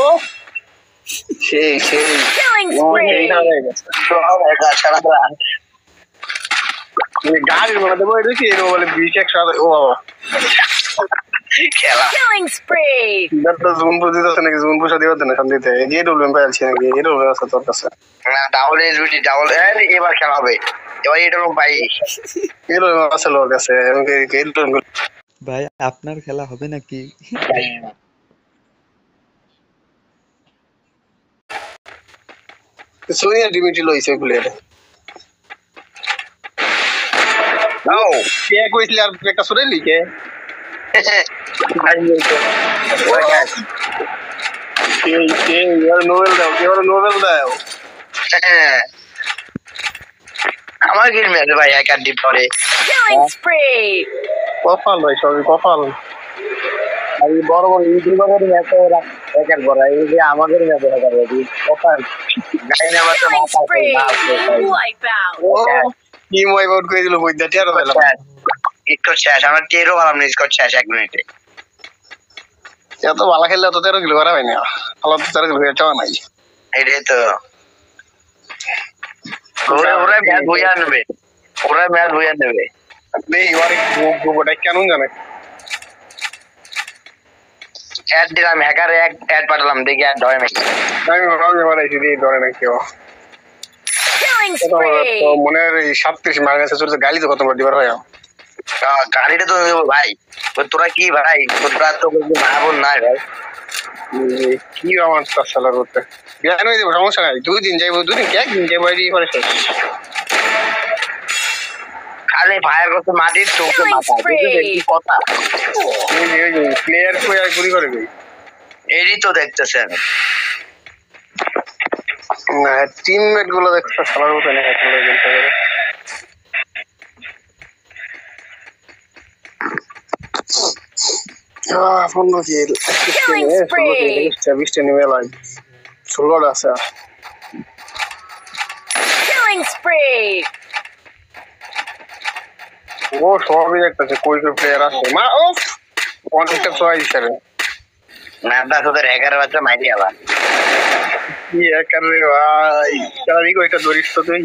ও সেই Killing spree. গাড়ির মধ্যে বই রয়েছে এর বলে 20-100 ও খেলা Killing spree. তো জুন বুঝিতে আছে নাকি জুন পয়সা দিতে না সন্ধিতে যে ডবল পাইছি নাকি এর ডবল আছে তোর কাছে না ডাবল এসবিটি ডাবল এবার খেলা হবে এবার এটা লোক ভাই এর আছে লোক আছে ভাই আপনার খেলা হবে নাকি? সোনিয়া ডিমিটি লইছে প্লেয়ার ও কে কইছিল আর একটা সুরে লিখে ভাই কে ইয়ার নোবেল দাও আমার গেম আছে ভাই এক আড্ডি পরে Killing spree. কপাল ভাই সবই কপাল আর এই বড় বড় ইউটিউবারের ম্যাচ ওরা এক এক বড় এই যে আমাদের ম্যাচ ওরা করে এই কপাল গাইনা মাথা Killing মাথা spree. Wipe out. ও কি মই আউট করে দিল বইদাটি আর দিলাম একটু শেষ আমরা টেরও বালাম না স্কোর শেষ 1 মিনিটে এত ভালো খেললে তো 13 কিলো করা হয় না ভালো তো 13 কিলো চাওয়া নাই এটাই তো ওরা ম্যাচ বইয়া নেবে ওরা ম্যাচ বইয়া নেবে নেই ওরে গোটা কেন জানে অ্যাড দিলাম হ্যাকারে এক অ্যাড পাঠালাম দেখি অ্যাড হয় নাকি আমি বানাইছি দিয়ে ধরে না কেউ Killing তো spree. মনে হয় 37 মাইনাসে চলছে গালি তো কত দিবার হয় গাড়িটা তো ভাই তোরা কি ভাই তোরা তো মা বোন নাই ভাই কি আমার চালা করতে বিয়ান হয়ে যাবো সমস্যা নাই 2 দিন যাইবো 2 দিন একদিন যাইবো এই পরে শেষ খালি ভাইয়ের কত মাটির চোখে মাথা দেখি কথা প্লেয়ার কই আর গুলি করে গই এরই তো দেখতেছেন না টিমমেট গুলো দেখতে খেলার মতো না খেলে গেলতে পারে ফোন কিল Killing spree. 20 নিবে লাই 16 আছে Killing spree. ও সবই দেখতেছে কই কই প্লেয়ার আছে মা অফ কন্টেক্ট সবাই দিছে নাটা তোদের হ্যাকার বাচ্চা মাইরি আবার কি করে ভাই চাবি কইটা ধরিস তো তুই